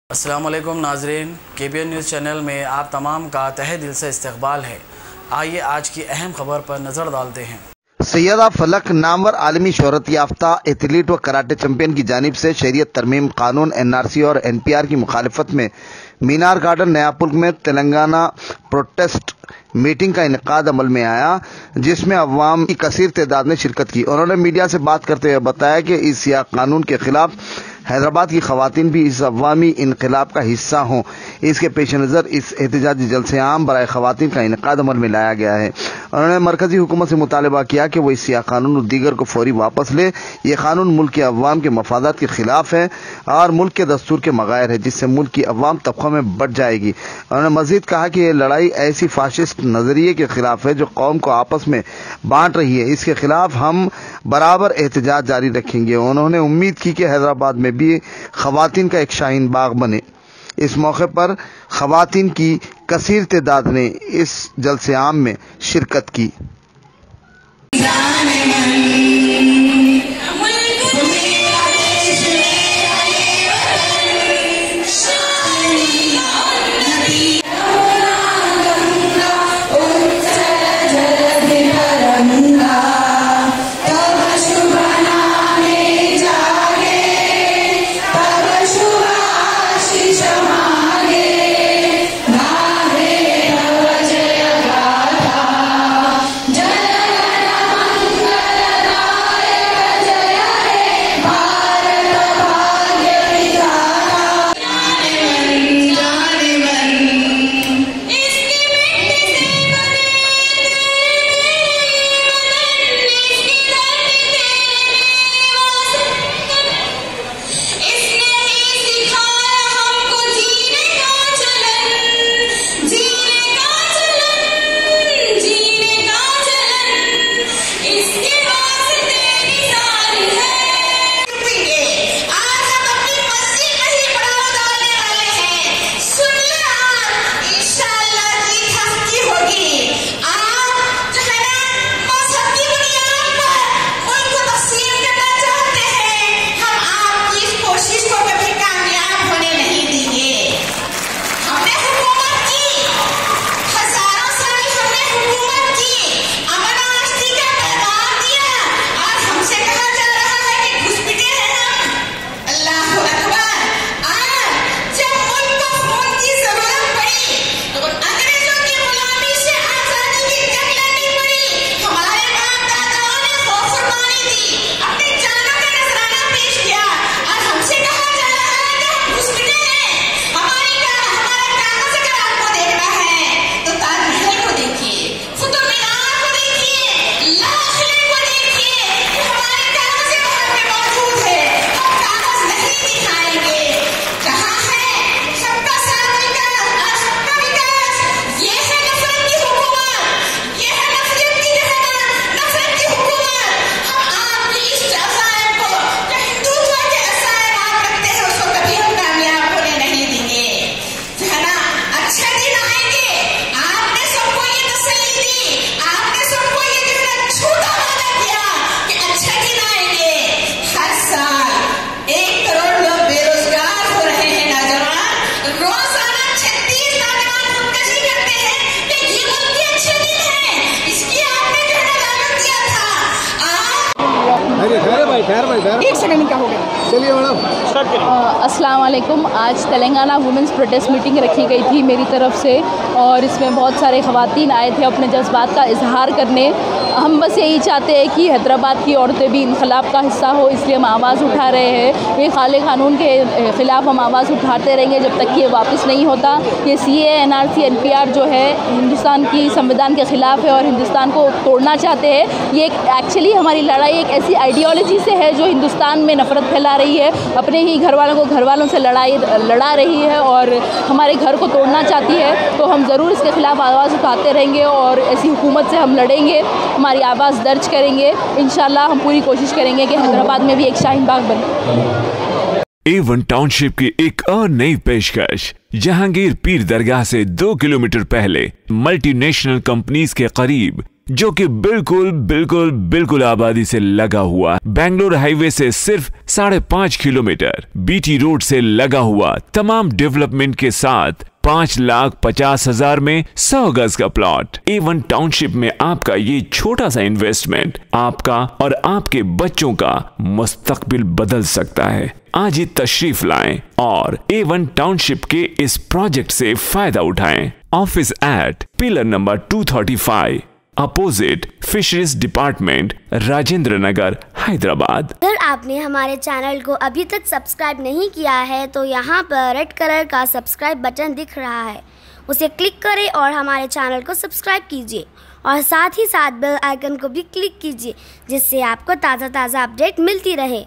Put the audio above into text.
अस्सलाम वालेकुम नाज़रीन, KBN न्यूज़ चैनल में आप तमाम का तहे दिल से इस्तकबाल है। आइए आज की अहम खबर पर नज़र डालते हैं। सैयदा फलक नामवर आलमी शोहरत याफ्ता एथलीट व कराटे चैंपियन की जानिब से शरीयत तरमीम कानून NRC और NPR की मुखालिफत में मीनार गार्डन नयापुल में तेलंगाना प्रोटेस्ट मीटिंग का इनेकाद अमल में आया, जिसमें अवाम की कसीर तादाद ने शिरकत की। उन्होंने मीडिया से बात करते हुए बताया कि इस सियाह कानून के खिलाफ हैदराबाद की खवातीन भी इस अवामी इनकलाब का हिस्सा हों, इसके पेश नज़र इस एहतजाजी जलसे आम बराए खवातीन का इनेकाद अमल में लाया गया है। उन्होंने मरकजी हुकूमत से मुतालबा किया कि वो इस सियाह कानून और दीगर को फौरी वापस ले। ये कानून मुल्क के अवाम के मफादात के खिलाफ है और मुल्क के दस्तूर के मगायर है, जिससे मुल्क की अवाम तबकों में बढ़ जाएगी। उन्होंने मजीद कहा कि यह लड़ाई ऐसी फाशिस्ट नजरिए के खिलाफ है जो कौम को आपस में बांट रही है। इसके खिलाफ हम बराबर एहतजाज जारी रखेंगे। उन्होंने उम्मीद की कि हैदराबाद में भी खवातीन का एक शाहीन बाग बने। इस मौके पर खवातीन की कसीर तादाद ने इस जलसे आम में शिरकत की। एक सेकंड क्या हो गया। चलिए मैडम। अस्सलाम वालेकुम। आज तेलंगाना वुमेंस प्रोटेस्ट मीटिंग रखी गई थी मेरी तरफ से, और इसमें बहुत सारे ख़वातीन आए थे अपने जज्बात का इजहार करने। हम बस यही चाहते हैं कि हैदराबाद की औरतें भी इनकलाब का हिस्सा हो, इसलिए हम आवाज़ उठा रहे हैं। ये काले कानून के ख़िलाफ़ हम आवाज़ उठाते रहेंगे जब तक कि ये वापस नहीं होता। ये CAA NRC NPR जो है हिंदुस्तान की संविधान के ख़िलाफ़ है और हिंदुस्तान को तोड़ना चाहते हैं। ये एक्चुअली हमारी लड़ाई एक ऐसी आइडियोलॉजी से है जो हिंदुस्तान में नफ़रत फैला रही है, अपने ही घर वालों को घर वालों से लड़ा रही है और हमारे घर को तोड़ना चाहती है। तो हम ज़रूर इसके ख़िलाफ़ आवाज़ उठाते रहेंगे और ऐसी हुकूमत से हम लड़ेंगे, हमारी आवाज़ दर्ज करेंगे। इंशाल्लाह हम पूरी कोशिश करेंगे कि हैदराबाद में भी एक शाहीन बाग बने। A1 टाउनशिप की एक और नई पेशकश। जहांगीर पीर दरगाह से 2 किलोमीटर पहले मल्टीनेशनल कंपनीज के करीब, जो कि बिल्कुल आबादी से लगा हुआ, बेंगलोर हाईवे से सिर्फ 5.5 किलोमीटर, बीटी रोड से लगा हुआ, तमाम डेवलपमेंट के साथ 5,50,000 में 100 गज का प्लॉट। A1 टाउनशिप में आपका ये छोटा सा इन्वेस्टमेंट आपका और आपके बच्चों का मुस्तकबिल बदल सकता है। आज ही तशरीफ लाएं और A1 टाउनशिप के इस प्रोजेक्ट से फायदा उठाएं। Office at pillar number 235 opposite fisheries department, Rajendra Nagar, Hyderabad. अगर आपने हमारे चैनल को अभी तक सब्सक्राइब नहीं किया है तो यहाँ पर रेड कलर का सब्सक्राइब बटन दिख रहा है, उसे क्लिक करें और हमारे चैनल को सब्सक्राइब कीजिए और साथ ही साथ बेल आइकन को भी क्लिक कीजिए, जिससे आपको ताज़ा अपडेट मिलती रहे।